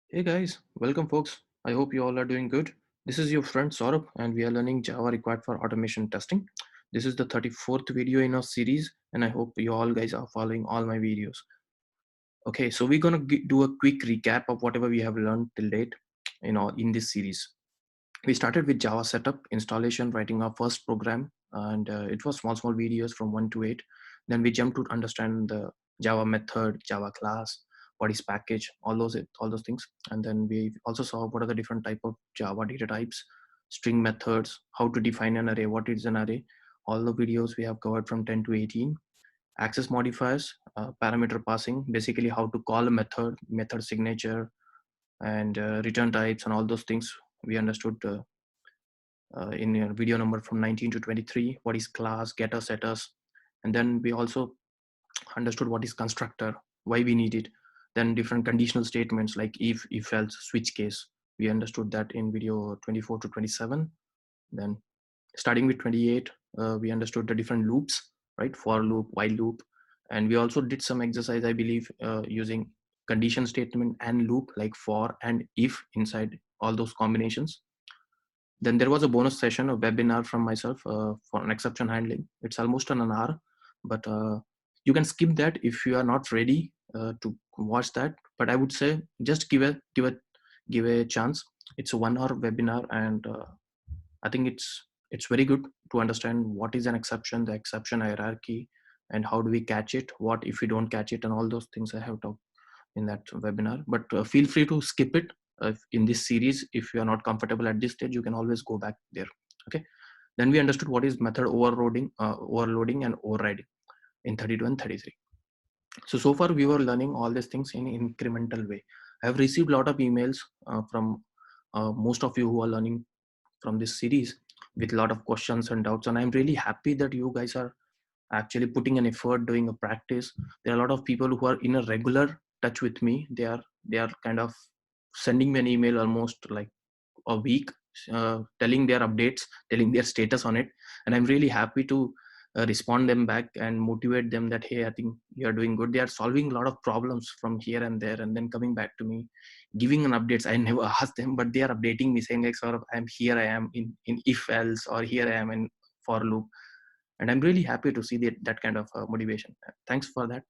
Hey guys, welcome folks. I hope you all are doing good. This is your friend Saurabh and we are learning Java required for automation testing. This is the 34th video in our series and I hope you all guys are following all my videos. Okay, so we're gonna do a quick recap of whatever we have learned till date, in this series. We started with Java setup, installation, writing our first program, and it was small videos from 1 to 8. Then we jumped to understand the Java method, Java class, what is package, all those things. And then we also saw what are the different type of Java data types, string methods, how to define an array, what is an array. All the videos we have covered from 10 to 18. Access modifiers, parameter passing, basically how to call a method signature, and return types and all those things we understood in your video number from 19 to 23. What is class, getter, setters, and then we also understood what is constructor, why we need it. Then different conditional statements like if else, switch case. We understood that in video 24 to 27. Then starting with 28, we understood the different loops, right? For loop, while loop, and we also did some exercise, I believe, using condition statement and loop like for and if inside all those combinations. Then there was a bonus session, a webinar from myself for an exception handling. It's almost an hour, but you can skip that if you are not ready to watch that. But I would say just give a chance. It's a 1 hour webinar, and I think it's very good to understand what is an exception, the exception hierarchy, and how do we catch it. What if we don't catch it, and all those things I have talked in that webinar. But feel free to skip it in this series. If you are not comfortable at this stage, you can always go back there. Okay. Then we understood what is method overloading and overriding in 32 and 33. So far we were learning all these things in incremental way. I have received a lot of emails from most of you who are learning from this series with a lot of questions and doubts, and I'm really happy that you guys are actually putting an effort, doing a practice. There are a lot of people who are in a regular touch with me. They are kind of sending me an email almost like a week, telling their updates, telling their status on it, and I'm really happy to respond them back and motivate them that hey, I think you are doing good. They are solving a lot of problems from here and there, and then coming back to me, giving an updates. I never asked them, but they are updating me, saying like, sort of, I'm here, I am in if else, or here I am in for loop. And I'm really happy to see that kind of motivation. Thanks for that.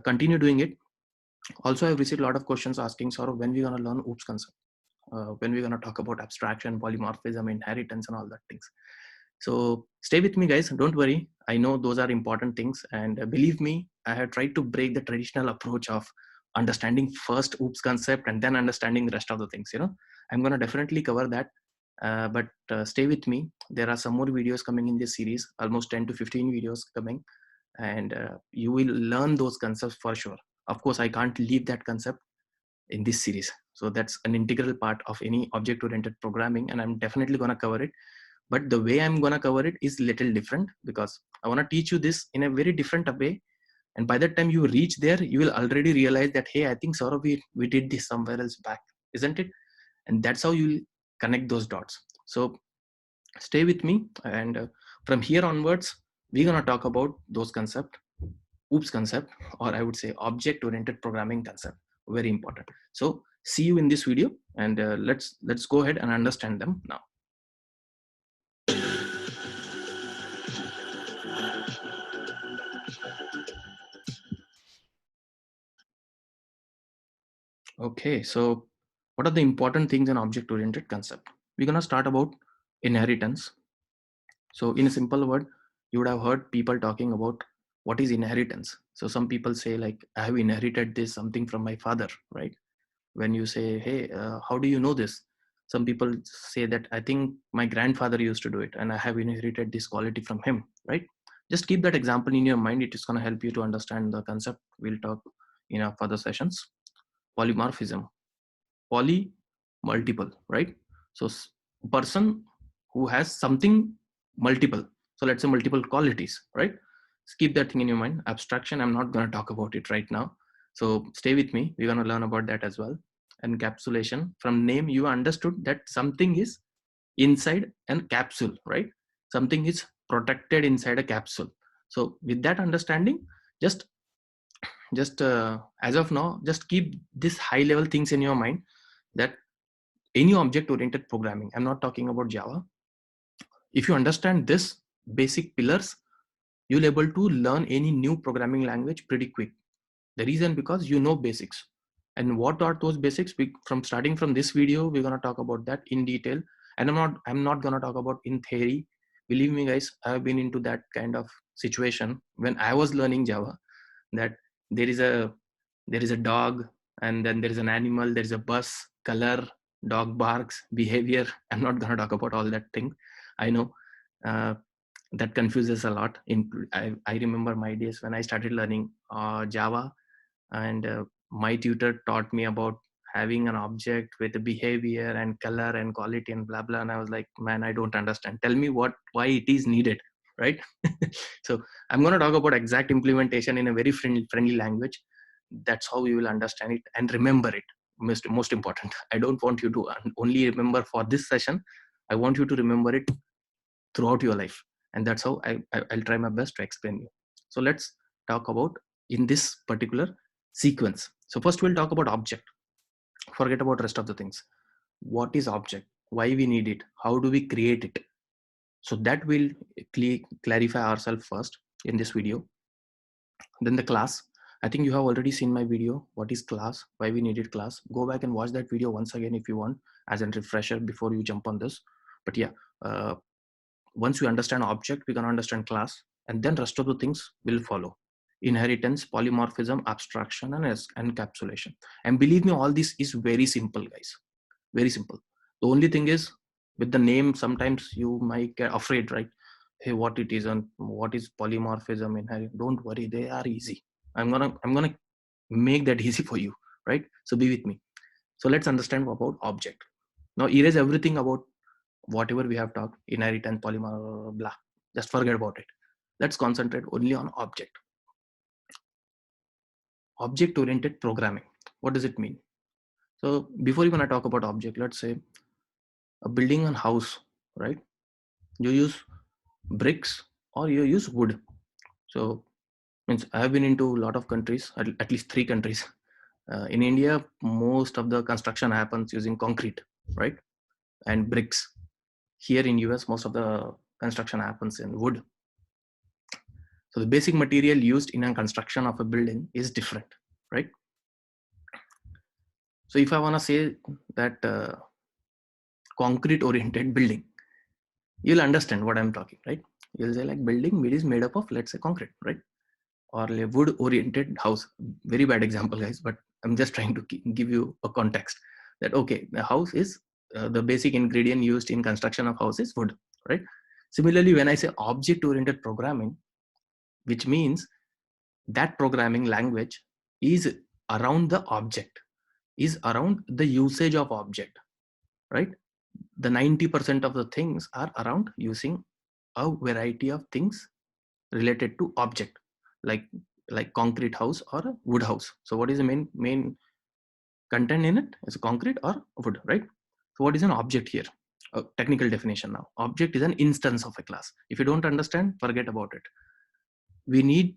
Continue doing it. Also, I've received a lot of questions asking sort of when we're going to learn oops concept, when we're going to talk about abstraction, polymorphism, inheritance, and all that things. So stay with me, guys. Don't worry, I know those are important things, and believe me, I have tried to break the traditional approach of understanding first oops concept and then understanding the rest of the things. I'm going to definitely cover that. But stay with me. There are some more videos coming in this series, almost 10 to 15 videos coming, and you will learn those concepts for sure. Of course, I can't leave that concept in this series, so that's an integral part of any object oriented programming, and I'm definitely going to cover it. But the way I'm going to cover it is little different, because I want to teach you this in a very different way. And by the time you reach there, you will already realize that hey, I think Saurabh, we did this somewhere else back, isn't it? And that's how you connect those dots. So stay with me, and from here onwards, we're going to talk about those concepts, oops concept, or I would say object oriented programming concept. Very important. So see you in this video, and let's go ahead and understand them now. Okay, so what are the important things in object oriented concept? We're going to start about inheritance. So in a simple word, you would have heard people talking about what is inheritance. So some people say like, I have inherited this something from my father, right? When you say, hey, how do you know this? Some people say that I think my grandfather used to do it and I have inherited this quality from him, right? Just keep that example in your mind. It is going to help you to understand the concept. We'll talk in our further sessions. Polymorphism. Poly, multiple, right? So person who has something multiple. So let's say multiple qualities, right? Just keep that thing in your mind. Abstraction, I'm not going to talk about it right now. So stay with me. We're going to learn about that as well. Encapsulation. From name, you understood that something is inside a capsule, right? Something is protected inside a capsule. So with that understanding, just as of now, just keep this high level things in your mind. that any object-oriented programming, I'm not talking about Java. If you understand this basic pillars, you'll able to learn any new programming language pretty quick. The reason because you know basics. And what are those basics? From starting from this video, we're gonna talk about that in detail. And I'm not gonna talk about in theory. Believe me, guys, I've been into that kind of situation when I was learning Java. That there is a dog, and then there is an animal, there is a bus, color, dog barks, behavior. I'm not gonna talk about all that thing. I know uh, that confuses a lot. I remember my days when I started learning Java, and my tutor taught me about having an object with a behavior and color and quality and blah blah, and I was like, man, I don't understand, tell me why it is needed, right? So I'm going to talk about exact implementation in a very friendly language. That's how you will understand it and remember it. Most important, I don't want you to only remember for this session. I want you to remember it throughout your life, and that's how I'll try my best to explain you. So let's talk about in this particular sequence. So first we'll talk about object. Forget about rest of the things. What is object, why we need it, how do we create it? So that will clarify ourselves first in this video. Then the class. I think you have already seen my video, what is class, why we needed class. Go back and watch that video once again if you want, as a refresher before you jump on this. But yeah, once we understand object, we can understand class, and then rest of the things will follow. Inheritance, polymorphism, abstraction, and encapsulation. And believe me, all this is very simple, guys. Very simple. The only thing is, with the name, sometimes you might get afraid, right? Hey, what it is and what is polymorphism, inherit. Don't worry, they are easy. I'm gonna make that easy for you, right? So be with me. So let's understand about object. Now erase everything about whatever we have talked, inheritance, polymer, blah. Just forget about it. Let's concentrate only on object. Object oriented programming. What does it mean? So before even I talk about object, let's say a building and house, right? You use bricks or you use wood. So means I have been into a lot of countries, at least 3 countries. In India, most of the construction happens using concrete, right? And bricks. Here in US, most of the construction happens in wood. So the basic material used in a construction of a building is different, right? So if I want to say that concrete oriented building, you'll understand what I'm talking, right? You'll say like building is made up of, let's say, concrete, right? Or a wood oriented house. Very bad example, guys, but I'm just trying to give you a context that, okay, the house is the basic ingredient used in construction of house is wood, right? Similarly, when I say object oriented programming, which means that programming language is around the object, is around the usage of object, right? The 90% of the things are around using a variety of things related to object, like concrete house or a wood house. So what is the main content in it? Is concrete or wood, right? So what is an object here? A technical definition now. Object is an instance of a class. If you don't understand, forget about it. We need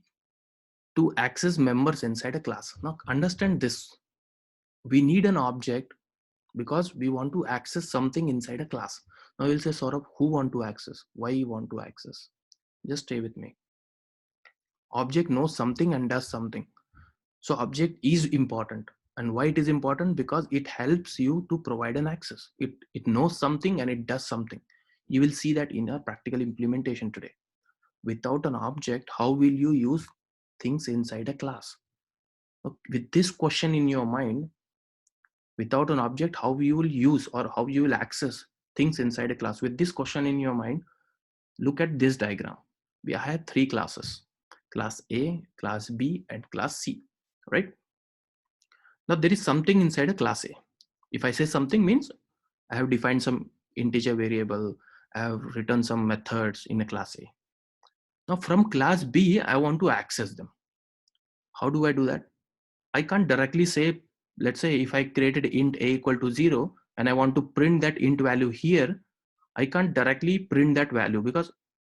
to access members inside a class. Now understand this. We need an object because we want to access something inside a class. Now you'll say, Saurabh, who want to access? Why you want to access? Just stay with me. Object knows something and does something. So object is important. And why it is important? Because it helps you to provide an access. It knows something and it does something. You will see that in a practical implementation today. Without an object, how will you use things inside a class? With this question in your mind, without an object, how you will use or how you will access things inside a class? With this question in your mind, look at this diagram. We have 3 classes: class A, class B, and class C, right? Now there is something inside a class A. If I say something, means I have defined some integer variable, I have written some methods in a class A. Now from class B, I want to access them. How do I do that? I can't directly say, let's say if I created int a equal to 0 and I want to print that int value here, I can't directly print that value because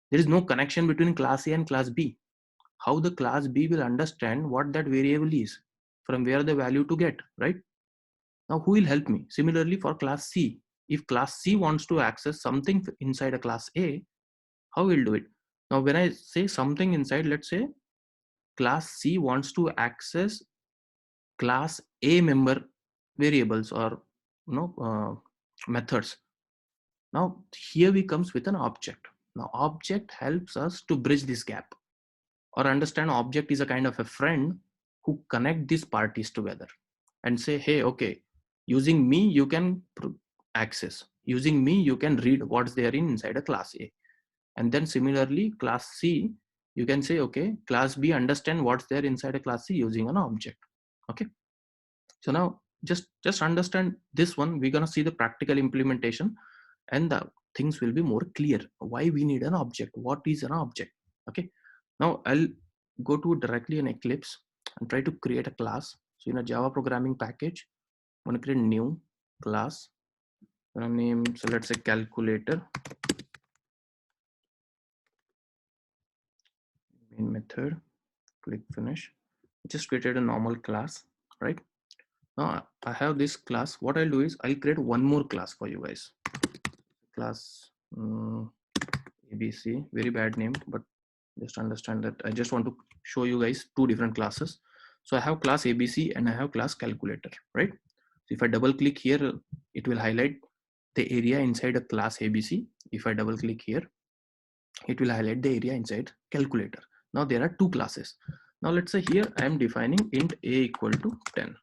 there is no connection between class A and class B. How the class B will understand what that variable is, from where the value to get, right? Now who will help me? Similarly for class C, if class C wants to access something inside a class A, how we'll do it? Now when I say something inside, let's say class C wants to access class A member variables or methods. Now here we comes with an object. Now object helps us to bridge this gap, or understand object is a kind of a friend who connect these parties together and say, hey, okay, using me you can access, using me you can read what's there inside a class A. And then similarly class C, you can say, okay, class B understand what's there inside a class C using an object. Okay, so now just understand this one. We're gonna see the practical implementation, and the things will be more clear why we need an object, what is an object. Okay, now I'll go to directly in Eclipse and try to create a class. So in a Java programming package, I'm going to create a new class. I'm going to name, so let's say calculator, main method, click finish. Just created a normal class, right? Now I have this class. What I'll do is I'll create one more class for you guys. Class ABC, very bad name, but just understand that I just want to show you guys two different classes. So I have class ABC and I have class calculator, right? So if I double click here, it will highlight the area inside a class ABC. If I double click here, it will highlight the area inside calculator. Now there are two classes. Now let's say here I am defining int a equal to 10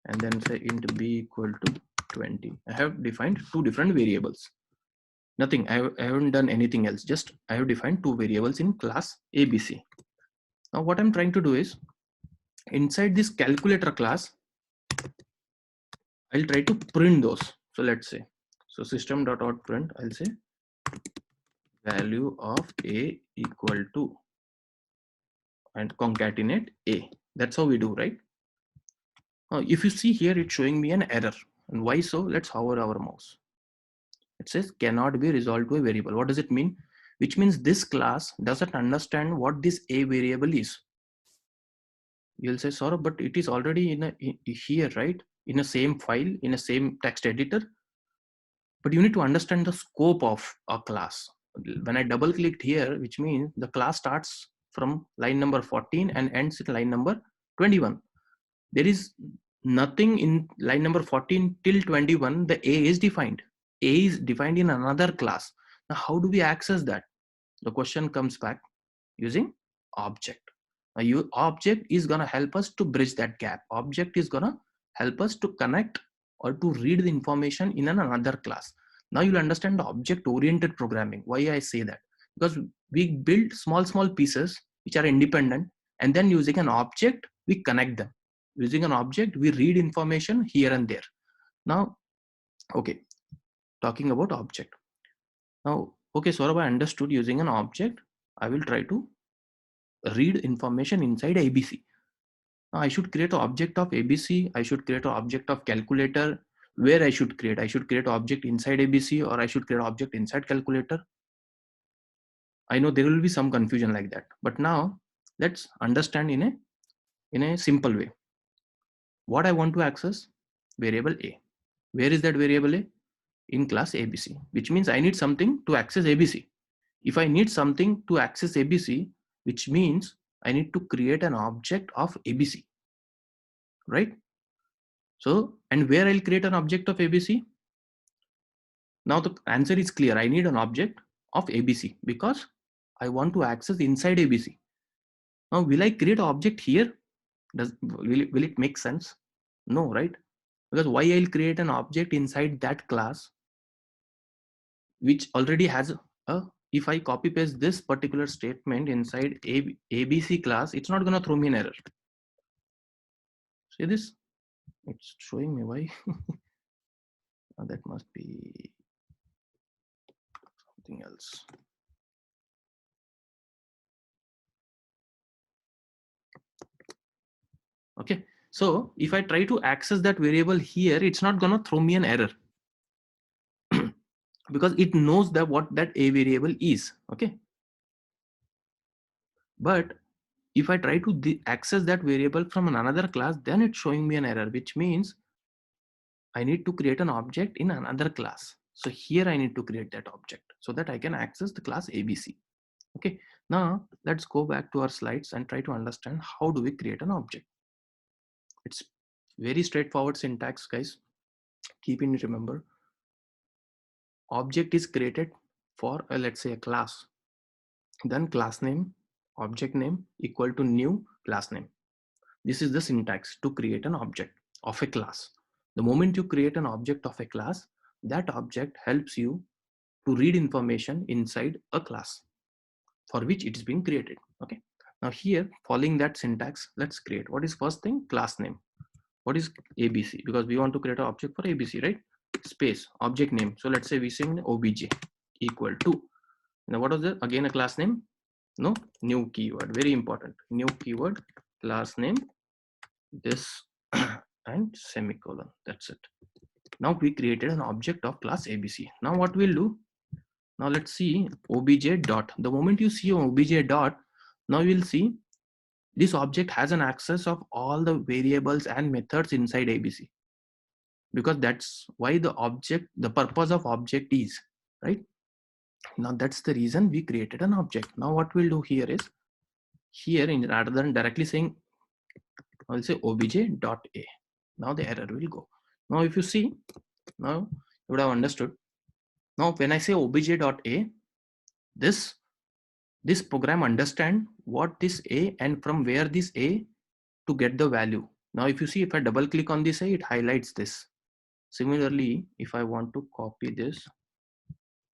and then say int b equal to 20. I have defined two different variables. Nothing, I haven't done anything else. Just I have defined two variables in class ABC. Now what I'm trying to do is inside this calculator class, I'll try to print those. So let's say, so system.out print, I'll say value of a equal to and concatenate a. That's how we do, right? If you see here, it's showing me an error. And why so? Let's hover our mouse. It says cannot be resolved to a variable. What does it mean? Which means this class doesn't understand what this a variable is. You'll say, Saurabh, but it is already in here, right? In a same file, in a same text editor. But you need to understand the scope of a class. When I double clicked here, which means the class starts from line number 14 and ends at line number 21. There is nothing in line number 14 till 21. The A is defined. A is defined in another class. Now, how do we access that? The question comes back using object. Now, your object is going to help us to bridge that gap. Object is going to help us to connect or to read the information in another class. Now you'll understand the object oriented programming. Why I say that? Because we build small pieces which are independent, and then using an object, we connect them. Using an object, we read information here and there. Now, okay, talking about object. Now, okay, Saurabh, I understood using an object, I will try to read information inside ABC. Now, I should create an object of ABC. I should create an object of calculator. Where I should create? I should create an object inside ABC, or I should create an object inside calculator. I know there will be some confusion like that, but now let's understand in a simple way. What I want to access? Variable A. Where is that variable A? In class ABC, which means I need something to access ABC. If I need something to access ABC, which means I need to create an object of ABC, right? So, and where I'll create an object of ABC? Now the answer is clear. I need an object of ABC because I want to access inside ABC. Now, will I create an object here? Will it make sense? No, right? Because why I'll create an object inside that class which already has a, if I copy paste this particular statement inside ABC class, it's not gonna throw me an error. See this? It's showing me why. That must be something else. Okay, so if I try to access that variable here, it's not gonna throw me an error because it knows that what that a variable is. Okay, but if I try to access that variable from another class, then it's showing me an error, which means I need to create an object in another class. So here I need to create that object so that I can access the class ABC. Okay, now let's go back to our slides and try to understand how do we create an object. It's very straightforward syntax, guys. Keep in remember, object is created for let's say a class, then class name, object name equal to new class name. This is the syntax to create an object of a class. The moment you create an object of a class, that object helps you to read information inside a class for which it is being created. Okay, now here following that syntax, let's create what is first thing, class name. What is ABC? Because we want to create an object for ABC, right? Space object name. So let's say we say obj equal to, now what was the again a class name? No, new keyword, very important, new keyword, class name, this and semicolon. That's it. Now we created an object of class ABC. Now what we'll do, now let's see obj dot. The moment you see obj dot, now you'll see this object has an access of all the variables and methods inside ABC, because that's why the object, the purpose of object is, right? Now that's the reason we created an object. Now what we'll do here is, here in rather than directly saying, I'll say obj dot a. Now the error will go. Now if you see, now you would have understood. Now when I say obj dot a, this program understand what this a and from where this a to get the value. Now if you see, if I double click on this a, it highlights this. Similarly, if I want to copy this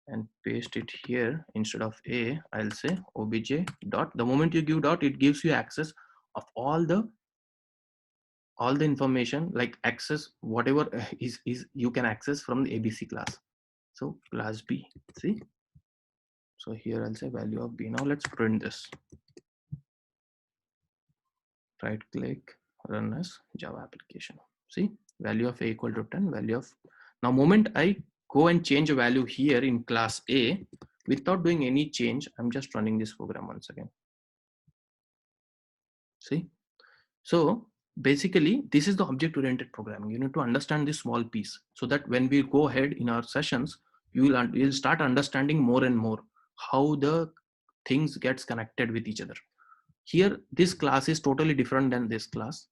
and paste it here, instead of a, I'll say obj dot. The moment you give dot, it gives you access of all the information, like access whatever is you can access from the ABC class. So class B, see, so here I'll say value of B. Now let's print this. Right click, run as Java application. See, value of A equal to 10, value of, now moment I go and change a value here in class A without doing any change, I'm just running this program once again. See, so basically this is the object oriented programming. You need to understand this small piece so that when we go ahead in our sessions, you'll start understanding more and more how the things gets connected with each other. Here this class is totally different than this class.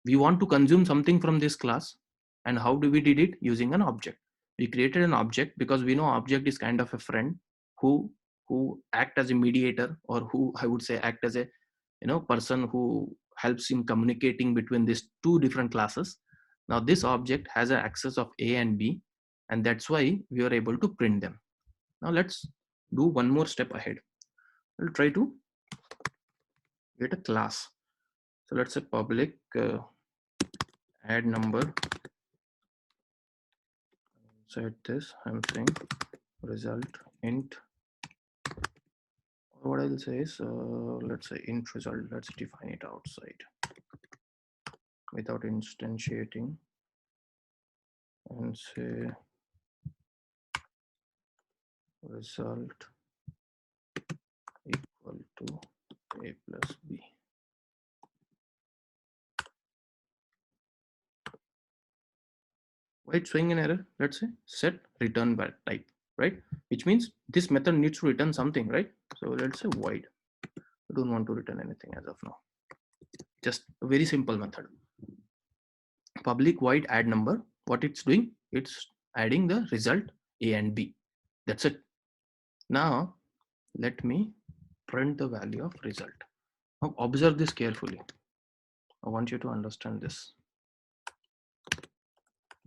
We want to consume something from this class, and how do we did it? Using an object. We created an object because we know object is kind of a friend who act as a mediator, or who I would say act as a person who helps in communicating between these two different classes. Now this object has an access of A and B, and that's why we are able to print them. Now let's do one more step ahead. We'll try to get a class. So let's say public add number. Inside this I'm saying result int, or what I'll say is let's say int result. Let's define it outside without instantiating, and say result equal to A plus B. Why it's showing an error? Let's say set return by type, right? Which means this method needs to return something, right? So let's say void. I don't want to return anything as of now. Just a very simple method. Public void add number. What it's doing? It's adding the result A and B. That's it. Now let me print the value of result. Now observe this carefully. I want you to understand this.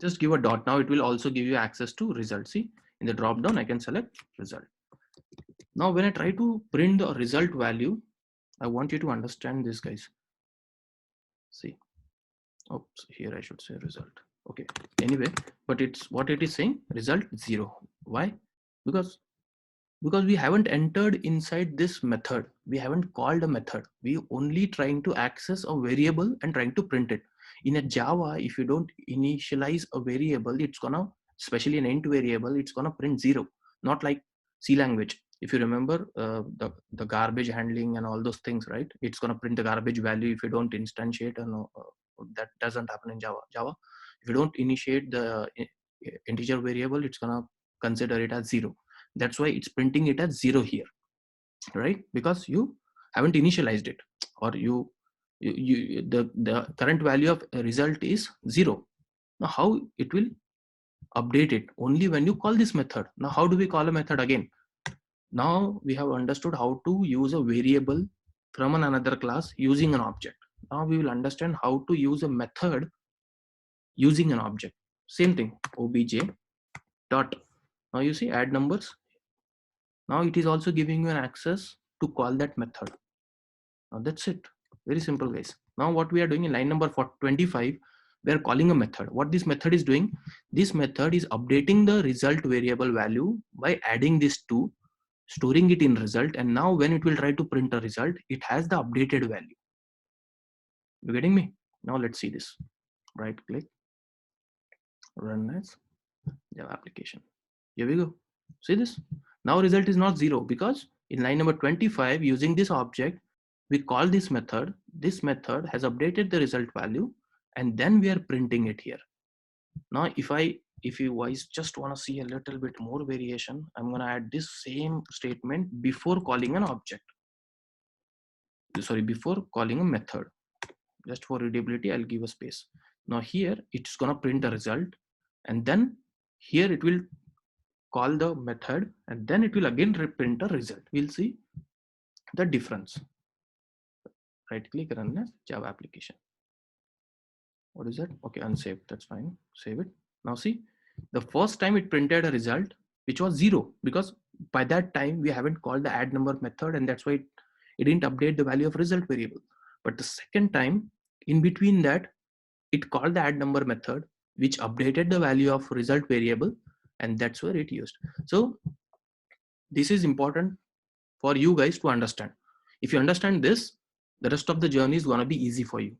Just give a dot. Now it will also give you access to result. See, in the drop down I can select result. Now when I try to print the result value, I want you to understand this, guys. See, oops, here I should say result. Okay, anyway, but it's what it is saying, result 0. Why? Because we haven't entered inside this method. We haven't called a method. We only trying to access a variable and trying to print it. In a Java, if you don't initialize a variable, it's gonna, especially an int variable, it's gonna print 0. Not like C language. If you remember the garbage handling and all those things, right? It's gonna print the garbage value if you don't instantiate, and that doesn't happen in Java. If you don't initiate the integer variable, it's gonna consider it as 0. That's why it's printing it as 0 here, right? Because you haven't initialized it, or the current value of a result is 0. Now how it will update it? Only when you call this method. Now how do we call a method again? Now we have understood how to use a variable from another class using an object. Now we will understand how to use a method using an object. Same thing, obj dot. Now you see add numbers. Now it is also giving you an access to call that method. Now that's it. Very simple, guys. Now what we are doing in line number 25, we are calling a method. What this method is doing, this method is updating the result variable value by adding this 2, storing it in result, and now when it will try to print a result, it has the updated value. You getting me? Now let's see this. Right click, run as Java application. Here we go. See this? Now result is not 0 because in line number 25, using this object, we call this method. This method has updated the result value, and then we are printing it here. Now if you guys just want to see a little bit more variation, I'm going to add this same statement before calling an object. Sorry, before calling a method. Just for readability, I'll give a space. Now here it's going to print a result, and then here it will call the method, and then it will again print a result. We'll see the difference. Right click, run as Java application. What is that? Okay, unsaved. That's fine. Save it. Now see, the first time it printed a result which was 0 because by that time we haven't called the add number method, and that's why it didn't update the value of result variable. But the second time, in between that, it called the add number method which updated the value of result variable, and that's where it used. So this is important for you guys to understand. If you understand this, the rest of the journey is going to be easy for you,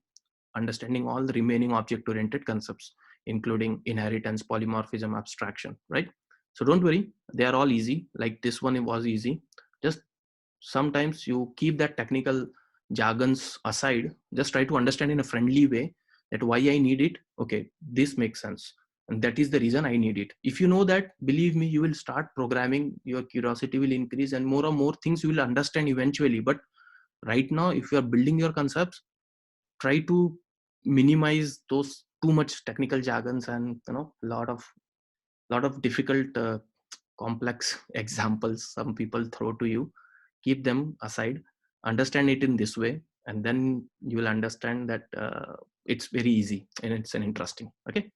understanding all the remaining object oriented concepts, including inheritance, polymorphism, abstraction, right? So don't worry, they are all easy. Like this one, it was easy. Just sometimes you keep that technical jargons aside, just try to understand in a friendly way that why I need it. Okay, this makes sense, and that is the reason I need it. If you know that, believe me, you will start programming, your curiosity will increase, and more things you will understand eventually. But right now, if you are building your concepts, try to minimize those too much technical jargons and lot of difficult complex examples some people throw to you. Keep them aside, understand it in this way, and then you will understand that it's very easy and it's an interesting. Okay,